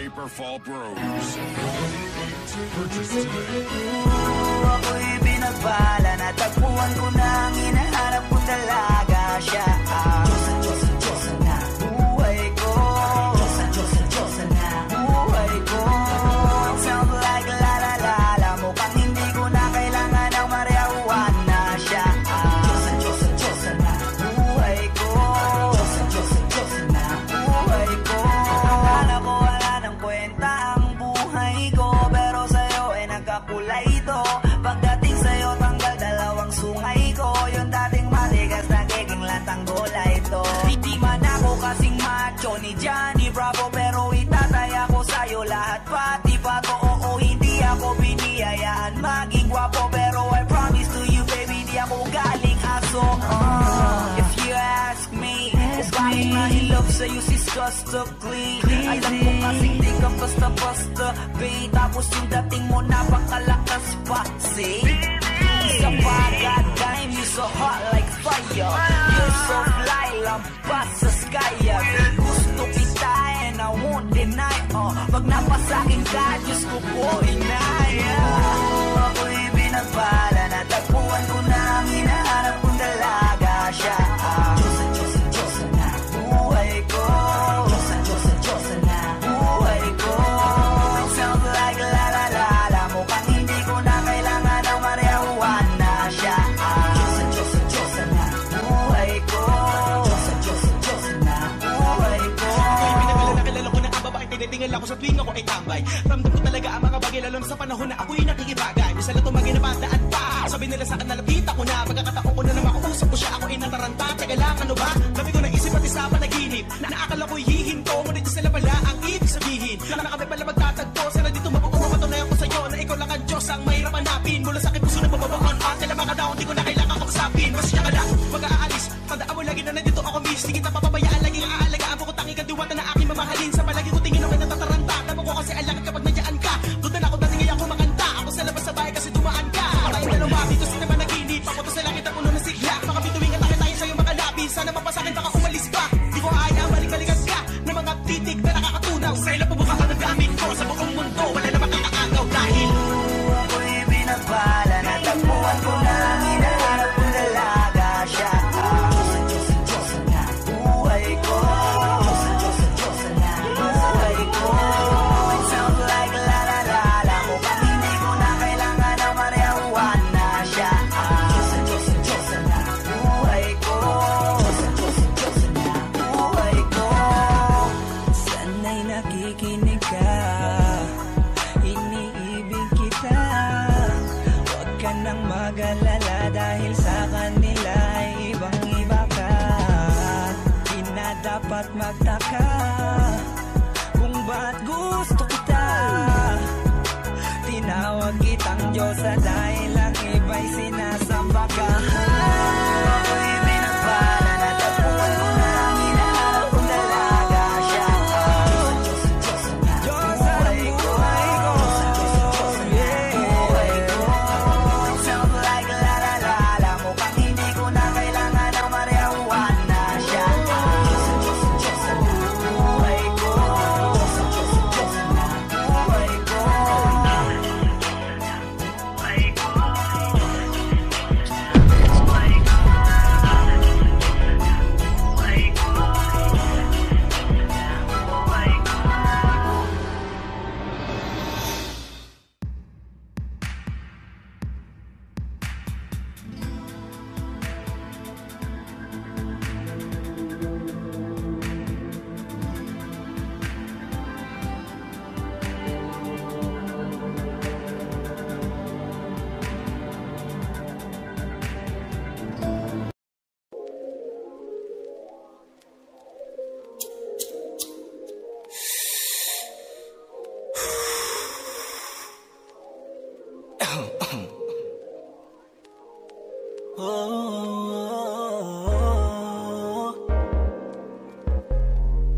Paperfall Bros. Ako'y binagpala, natagpuan ko na ang hinahanap kong dalaga. Siya ang Diyosa na buhay ko. Diyosa na buhay ko. Sound like la la la la, mukhang hindi ko na kailangan ng marijuana. Siya ang Diyosa na buhay ko. Diyosa na buhay ko. Akala ko wala ng kwenta ang buhay ko, pero sa'yo ay nagkakulay ito. Pagdating sa'yo tanggal dalawang sungay ko, yung dating matigas nagiging lantang bola ito. Hindi man ako kasing macho ni Johnny Bravo, pero itataya ko sa'yo lahat pati pato. Oo, hindi ako biniyayaan maging gwapo, pero I promise to you baby, di ako galing aso. If you ask me, it's fine na ilove sa'yo sis customly. Alam ko kasing di ka basta-basta, babe. Tapos yung dating mo napakalakas pa, see? Isa pa, goddamn, you so hot like fire. You're so fly, lampas sa sky. Gusto kita and I won't deny. Pag napasakin ka, Diyos ko po inaya. Ako'y binagpala, natagpuan ko na ang hinahanap kong dalaga. Siya ang Diyosa na buhay ko. Diyosa na buhay ko. Sound like la la la la, mukhang hindi ko na kailangan ng marijuana. Siya ang Diyosa na buhay ko. Diyosa na buhay ko. Ako'y pinakala na kilala ko na ang babaeng tinitingala ko sa tuwing ako ay tambay. Ramdam ko talaga ang mga bagay, lalo na sa panahon na ako'y nakikibagay. Minsan lang tumagin na bandaan pa, sabi nila sa akin na lapit ako na. Pagkakataon ko na makausap ko siya, ako ay nataranta. Teka lang, ano ba? Dami ko naisip pati sa panaginip, na naakala ko'y hihinto, ngunit sila pala ang ibig sabihin. Na kami pala magtatagpo, sana dito mabuo, matunayan ko sa'yo na ikaw lang ang Diyos ang mahirap hanapin. Mula sa aking puso na bababaon, kailan mga daon, di ko na kailangan kausapin. Masya ka lang, mag-aalis, tandaan mo lagi na nandito ako miss. Di kita papabayaan, laging aalagaan mo ko, tanging kadiwata na aking mamahalin. Sa palagi ko tingin ako natataranta, tama ko kasi ang lakad kapag nandiyan ka. Doon na ako dating ako makanta, ako sa labas sa bahay kasi dumaan ka. Tayong dalawa, dito sa naman naginip, ako to sa langit ang ulo na sigla. Baka bituwing at tayo sa'yo makalapin, sana mapasakin baka umalis pa. Di ko ayaw, balik-balikan ka ng mga titig na nakakatunaw. Sa ilang pubuka ka ng gamit ko, sa buong mundo wala na makakaagaw dahil ako'y binagpala, natagpuan ko na ang hinahanap kong dalaga. Siya ang Diyosa na buhay ko. Diyosa na buhay ko. Sound like la la la la, mukhang hindi ko na kailangan ng marijuana. Siya ang Diyosa na buhay ko. Diyosa na buhay ko. Sana'y nakikinig ka, iniibig kita. Huwag ka nang mag-alala dahil sa kanila ay ibang-iba ka. Di na dapat magtaka kung ba't gusto kita. Tinawag kitang Diyosa dahil ang iba'y sinasamba ka. Ako'y binagpala, natagpuan ko na ang hinahanap kong dalaga. Siya ang Diyosa na buhay ko. Buhay ko. Sound like la la la la, mukhang hindi ko na kailangan ng marijuana. Siya ang Diyosa na buhay ko. Diyosa na buhay ko.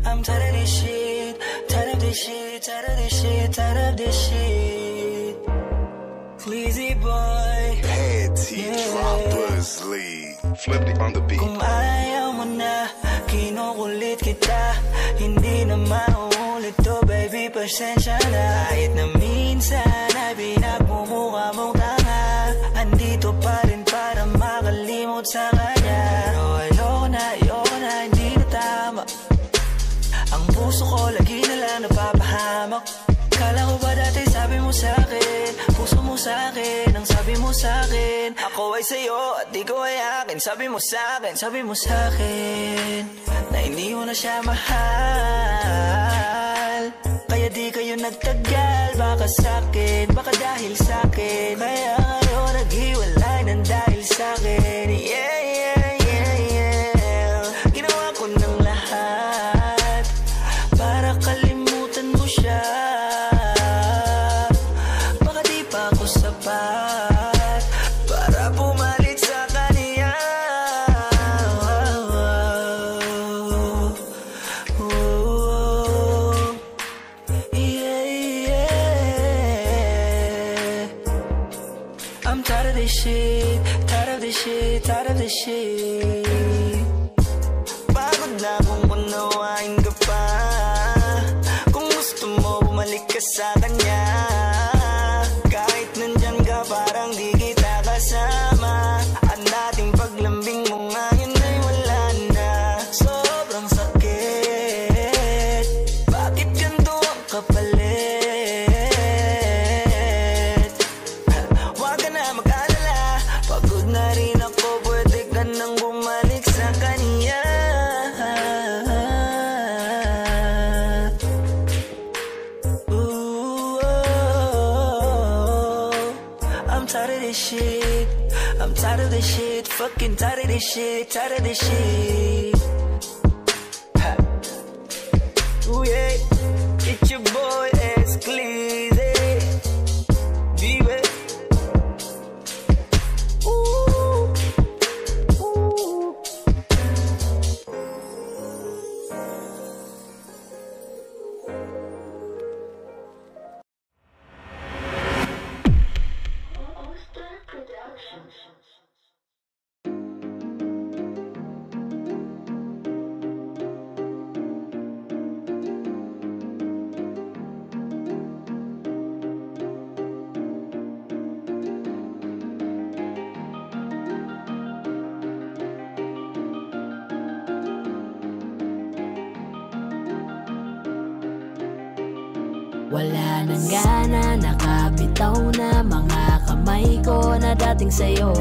I'm tired of this shit, tired of this shit, tired of this shit, tired of this shit. Sleazy boy. Panty droppers lead. Flipped it on the beat. Kung ayaw mo na, kinukulit kita. Hindi na mauulit to, baby, pa pasensya na. Kahit na minsan ay pinagmumukha mong tanga, andito pa rin para makalimot sa kanya. Pero ayoko na, hindi na tama. Ang puso ko lagi na lang napapahamak. Kala ko ba dati sabi mo sa'kin, puso mo sa'kin, ang sabi mo sa'kin, ako ay sa'yo at di ko ay akin. Sabi mo sa'kin na hindi mo na siya mahal. Kaya di kayo nagtagal, baka sa'kin, baka dahil sa'kin. Kaya ngayon naghiwalay ng dahil sa'kin. Yeah, yeah, yeah, yeah. Ginawa ko ng lahat para kalimutan mo siya. Baka di pa ako sapat para pumalit sa kanya. I'm tired of this shit, tired of this shit, tired of this shit. Pagod na kung unawain ka pa. Kung gusto mo bumalik ka sa kanya, kahit nandyan ka parang di kita kasama. Ang dating paglambing mo ngayon ay wala na. Sobrang sakit, bakit ganito ang kapalit? Huwag ka na mag-alala, pagod na rin ako, pwede ka nang bumalik sa kanya. I'm tired of this shit, I'm tired of this shit, fucking tired of this shit, tired of this shit. Ooh yeah, it's your boy Esclize, baby. Ooh, ooh. Wala nang gana, nakabitaw na mga kamay ko na dating sa'yo.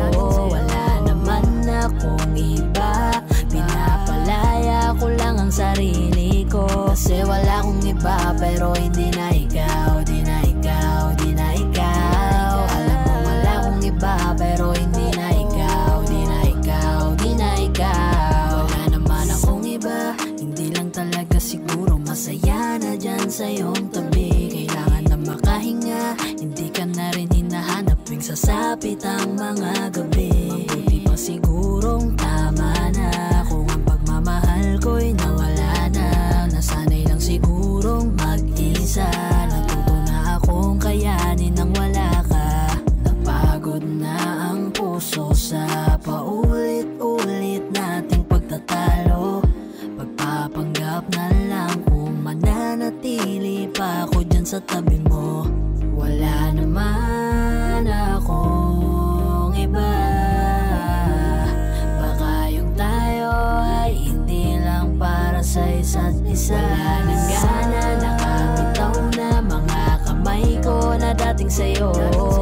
Wala naman akong iba, pinapalaya ko lang ang sarili ko. Kasi wala akong iba, pero hindi na ikaw, di na ikaw, di na ikaw. Alam mo wala akong iba, pero hindi na ikaw, di na ikaw, di na ikaw. Wala naman akong iba, hindi lang talaga siguro masaya na dyan sa iyong tabi. Kailangan na makahinga, hindi ka na rin hinahanap tuwing sasapit ang mga gabi. Mabuti pa sigurong tama na kung ang pagmamahal ko'y nawala na. Nasanay lang sigurong mag-isa, natuto na akong kayanin nang wala ka. Napagod na ang puso sa paulit-ulit nating pagtatalo. Pagpapanggap na lang kung mananatili pa ako dyan sa tabi mo. Wala naman akong iba, baka yung tayo ay hindi lang para sa isa't isa. Wala nang gana, nakabitaw na mga kamay ko na dating sa'yo.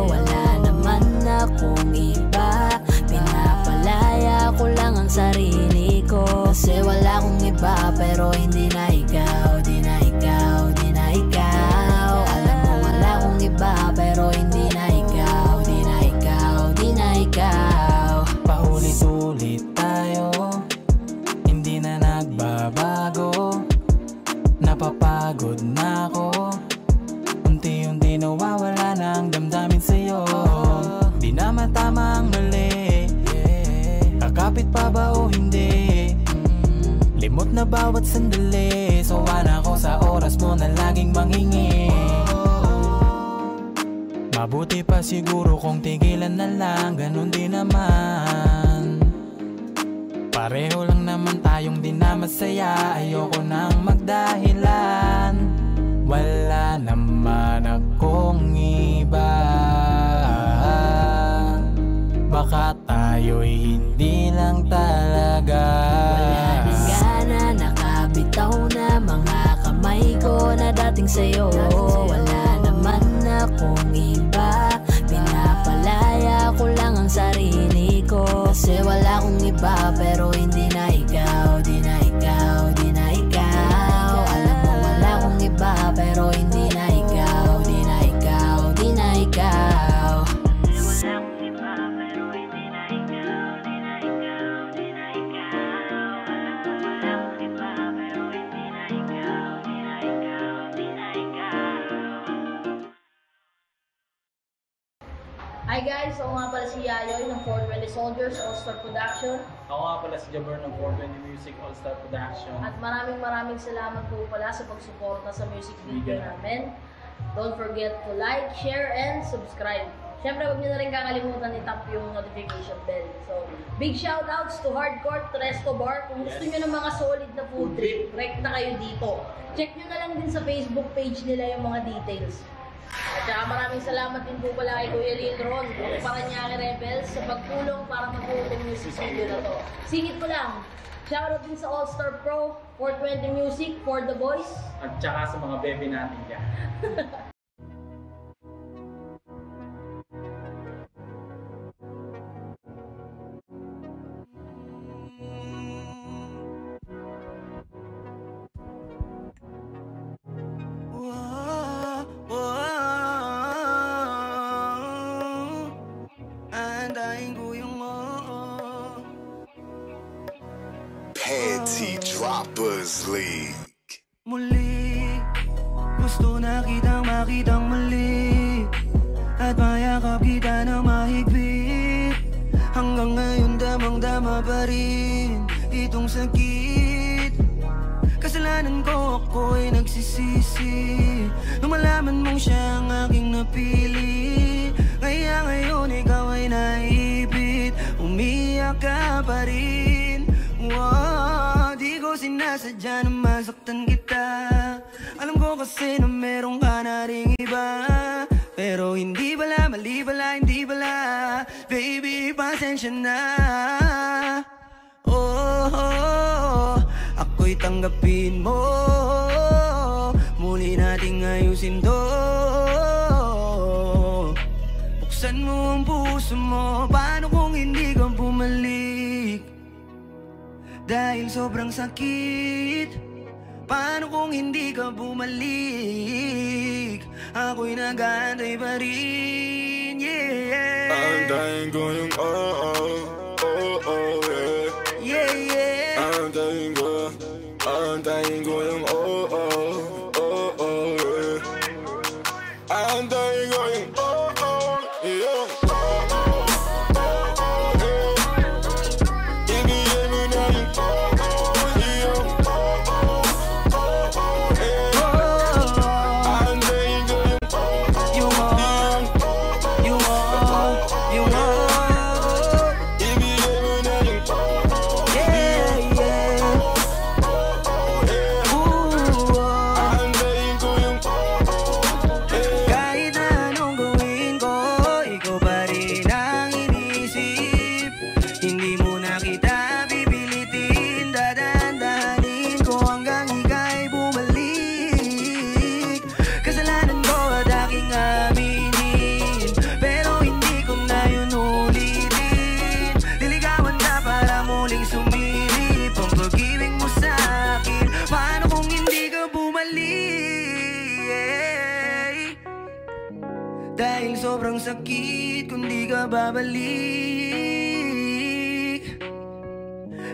Wala naman akong iba, pinapalaya ko lang ang sarili ko. Kasi wala akong iba, pero hindi na ikaw, di na ikaw, di na ikaw. Alam mo wala akong iba, pero hindi na ikaw, di na ikaw, di na ikaw. Paulit-ulit tayo, hindi na nagbabago. Napapagod na ako, unti-unti nawawala na ang damdamin sa'yo. Di naman tama ang mali, kakapit pa ba o hindi? Limot na bawat sandali, sawa na ako sa oras mo na laging mangingi. Mabuti pa siguro kung tigilan na lang, ganun din naman. Pareho lang naman tayong di na masaya, ayoko nang magdahilan. Wala hindi lang talaga. Wala nang gana, nakabitaw na mga kamay ko na dating sa'yo. Wala naman akong iba, pinapalaya ko lang ang sarili ko. Kasi wala akong iba, pero hindi na ikaw, di na ikaw, di na ikaw. Alam mo wala akong iba, pero hindi na ikaw, di na ikaw, di na ikaw. Wala akong iba, pero hindi na ikaw, di na ikaw, di na ikaw. Alam mo wala akong iba, pero hindi na ikaw, di na ikaw, di na ikaw. Hi guys, ako nga pala si Yayoy ng 420 Soldiers All-Star Production. Ako nga pala si Jabber ng 420 Music All-Star Production. At maraming salamat po pala sa pagsuporta sa music video namin. Don't forget to like, share, and subscribe. Siyempre, huwag niyo na rin kakalimutan i-tap yung notification bell. So, big shoutouts to Hardcore, to Resto Bar. Kung gusto niyo ng mga solid na food trip, rek na kayo dito. Check niyo na lang din sa Facebook page nila yung mga details. At saka maraming salamat din po pala kay Kuya Lindron, ng Paranaque Rebels, sa pagtulong para matulong yung music video na to. Singit ko lang, shoutout din sa All-Star Pro, 420 Music, For The Boys. At saka sa mga bebe natin dyan. Panty Droppers League. Muli, gusto na kitang makitang muli, at mayakap kita ng mahigpit. Hanggang ngayon damang-dama pa rin itong sakit. Kasalanan ko, ako'y nagsisisi nung malaman mong siya ang aking napili. Kaya ngayon ikaw ay naipit, umiyak ka pa rin. Wow, di ko sinasadya na masaktan kita. Alam ko kasi na meron ka na ring iba, pero hindi bala, mali bala, hindi bala. Baby, pasensya na. Oh, ako'y tanggapin mo. Muli nating ayusin to. Buksan mo ang puso mo. Paano kung hindi ka bumalik? Dahil sobrang sakit. Paano kung hindi ka bumalik? Ako'y nag-aantay pa rin, yeah. Antayin ko yung yeah. Yeah, yeah. Antayin ko yung yeah. Antayin ko yung yeah. Dahil sobrang sakit kung di ka babalik,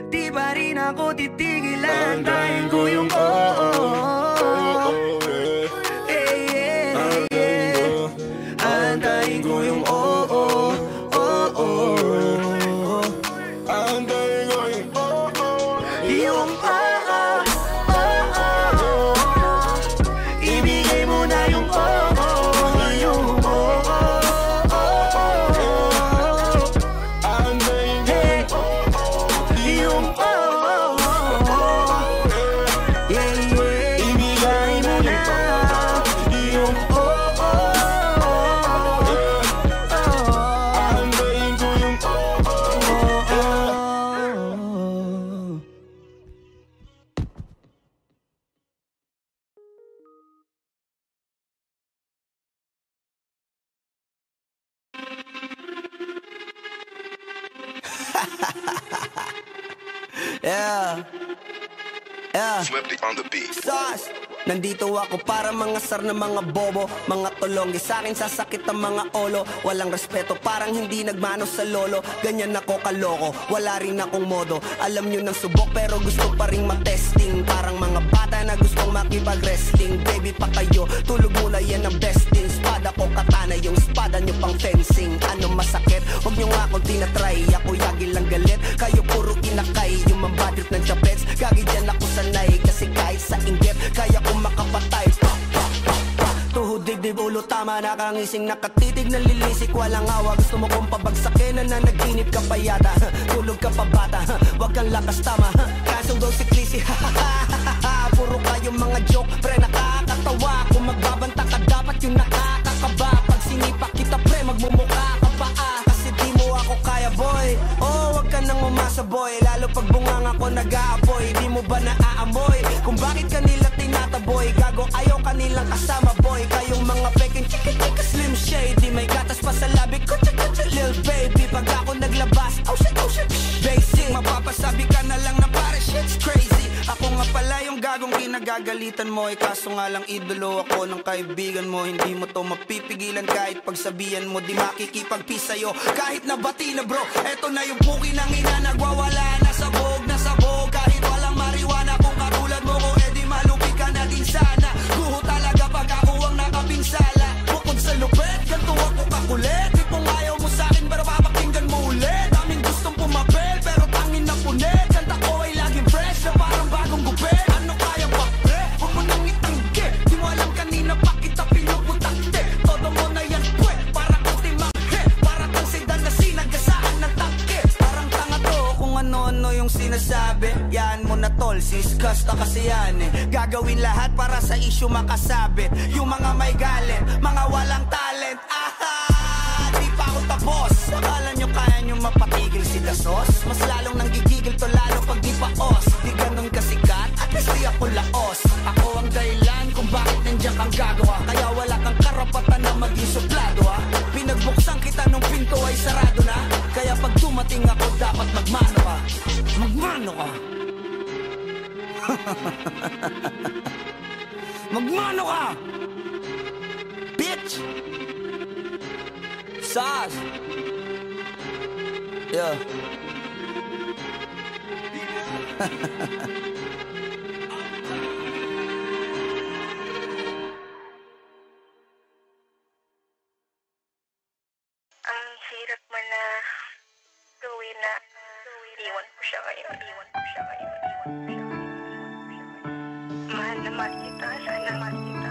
di pa rin ako titigilan. Antayin ko yung Antayin ko yung Antayin ko yung ibigay mo na yung yeah, yeah. Yeah. Flippy on the beat. Sauce. Nandito ako para mangasar ng mga bobo, mga tulong. Sa akin sasakit ang mga olo. Walang respeto, parang hindi nagmano sa lolo. Ganyan ako kaloko, wala rin akong modo. Alam nyo ng subok pero gusto pa rin matesting. Parang mga bata na gustong makipag-wrestling. Baby pa kayo, tulog muna yan ang besting. Espada ko katana, yung espada nyo pang fencing. Ano masakit? Huwag nyo nga akong tinatry. Ako yagi lang galit, kayo puro kinakay. Yung mambadrit ng chapets, gagi dyan ako sanay. Kasi kahit sa inggit, kaya ko makapatay. Tuhod, dibdib, ulo, tama, nakangising, nakatitig, nalilisik, walang awa. Gusto mo kong pabagsakin, na nanaginip ka pa yata. Tulog ka pa bata, wag kang lakas tama. Kasong daw si Clissy, puro kayong mga joke, pre nakakatawa. Kung magbabanta ka dapat yung nakakakaba. Pag sinipak kita pre, magmumukha ka pa kasi di mo ako kaya boy. Oh, wag ka nang umasa boy. Lalo pag bunganga ko nag-aapoy. Di mo ba naaamoy kung bakit kanila tinataboy? Gago ayaw kanilang kasama boy. Kayong mga peking chika-chika slim shady. May gatas pa sa labi ko, chika-chika lil baby. Pag ako naglabas, oh shit, basic. Mapapasabi ka na lang na pare shit's crazy. Ako nga pala yung gagong kinagagalitan mo. Kaso nga lang idolo ako ng kaibigan mo. Hindi mo to mapipigilan kahit pagsabihan mo. Di makikipagpis sa'yo kahit nabati na bro. Eto na yung puki ng ina, nagwawala na sabog. Kahit walang mariwana, kung katulad mo ko edi malupi ka na din sana. Guho talaga pag ako ang nakapinsala. Bukod sa lupet, ganito ako kakulit. Di kung ayaw mo sa'kin pero papakinggan mo ulit. Daming gustong pumapel pero tangin na punit. Kanta ko ay laging fresh na parang bagong gupit. Ano kaya pa pre? Huwag mo nang itanggi. Di mo alam kanina pa kita pinuputakte. Todo mo na yan pwe, parang ultimang he. Para kang sedan na sinagasaan ng tangke. Parang tanga to kung ano-ano yung sinasabi. Yan mo na tol, siskasta kasi yan eh. Gagawin lahat para sa issue makasabit. Yung mga may galit, mga walang talent. Di pa ako tapos. Akala nyo kaya nyo mapatigil si Dasos? Mas lalong nanggigigil to lalo pag di paos. Di ganun kasikat, at least di ako laos. Ako ang dahilan kung bakit nandiyan kang gagawa. Kaya wala kang karapatan na maging suplado ha. Pinagbuksan kita nung pinto ay sarado na. Kaya pag dumating ako dapat magmano ka. Magmano ka. Magmano ka. Bitch. Sauce. Yeah. Ang hirap man na gawin na iwan ko siya ngayon. Mahal na mahal kita, sana mahal kita.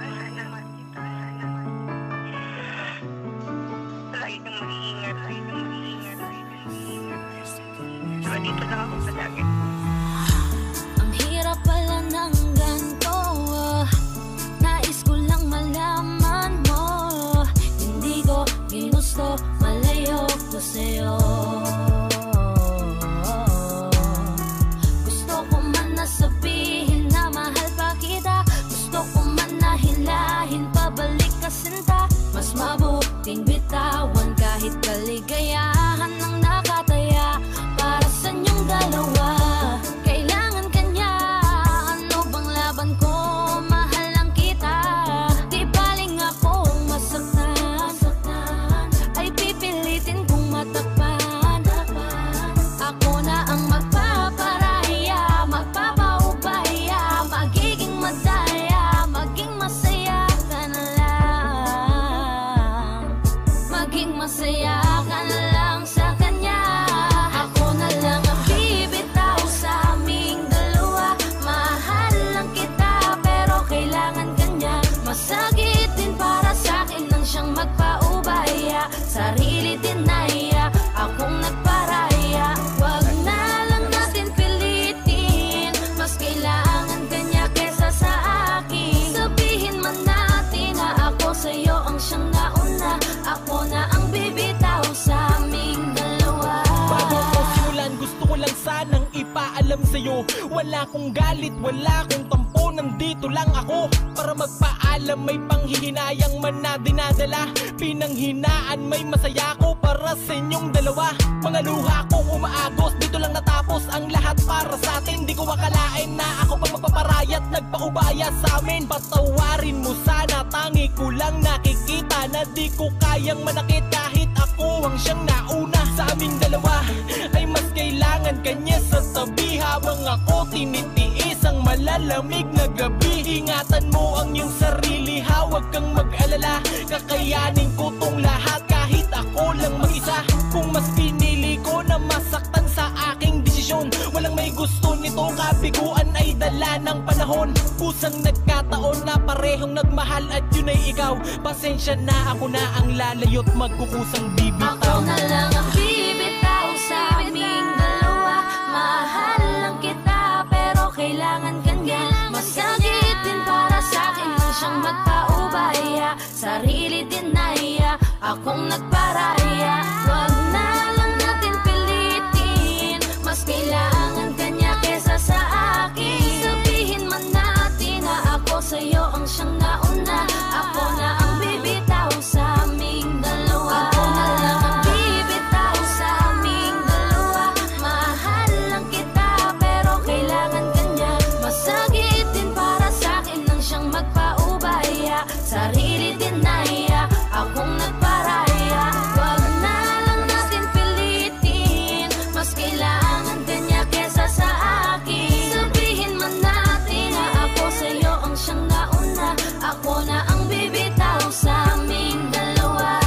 Lagi kang mag-iingat. Diba dito lang ako palagi. Ang hirap pala ng ganito. Nais ko lang malaman mo. Hindi ko ginusto, malayo ko sa'yo. Gusto ko man na sabihin na mahal pa kita. Gusto ko man na hilahin pabalik ka sinta. Mas mabuting bitawan kahit kaligayahan ng nakataya. Para sa inyong dalawa, kailangan kanya. Ano bang laban ko? Mahal lang kita. Di baling akong masaktan. Ay pipilitin kong matakpan. Ako na ang magpaparaya, magpapaubaya. Magiging madaya, maging masaya ka na lang. Maging masaya ka na lang sa kanya. Ako na lang ang bibitaw sa aming dalawa. Mahal lang kita pero kailangan kanya. Masakit din para sa akin nang siyang magpaubaya. Sarili din naiya, akong nagparaya. Wag na lang natin pilitin. Mas kailangan kanya kesa sa akin. Sabihin man natin na ako sa'yo ang siyang nauna. Ako na ang bibitaw sa aming dalawa. Bago ko simulan, gusto ko lang sanang ipaalam sa'yo. Wala kong galit, wala kong tampo. Nandito lang ako para magpaalam. May panghihinayang man na dinadala. Pinanghinaan, may masaya ko. para sa inyong dalawa. Mga luha kong umaagos, dito lang natapos ang lahat para sa atin. Di ko akalain na ako pa mapaparayat, nagpaubaya sa amin. Patawarin mo sana, tangi ko lang nakikita na di ko kayang manakit kahit ako ang siyang nauna. Sa aming dalawa ay mas kailangan kanya sa tabi, habang ako tinitiis ang malalamig na gabi. Ingatan mo ang iyong sarili ha, huwag kang mag-alala, kakayanin ko tong lahat kahit ako lang mag-isa. Kung mas pinili ko na masaktan sa aking desisyon, walang may gusto nito, kabiguan ay dala ng panahon. Kusang nagkataon na parehong nagmahal at yun ay ikaw. Pasensya na, ako na ang lalayo't magkukusang bibitaw. Ako na lang ang bibitaw sa aming dalawa. Mahal lang kita pero kailangan kanya. Masakit din para sa akin lang siyang magpaubaya. Sarili din naiya, akong nagparaya. Wag na lang natin pilitin, mas kailangan kanya kesa sa akin. Sabihin man natin na ako sa'yo ang siyang nauna. Ako na ang bibitaw sa aming dalawa. Ako na lang ang bibitaw sa aming dalawa. Mahal lang kita pero kailangan kanya. Masakit din para sa akin lang siyang magpaubaya. Sarili din naiya, akong nagparaya. Wag na lang natin pilitin, mas kailangan kanya kesa sa akin. Sabihin man natin na ako sa'yo ang siyang nauna. Ako na ang bibitaw sa aming dalawa.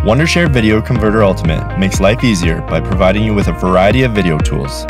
Wondershare Video Converter Ultimate makes life easier by providing you with a variety of video tools.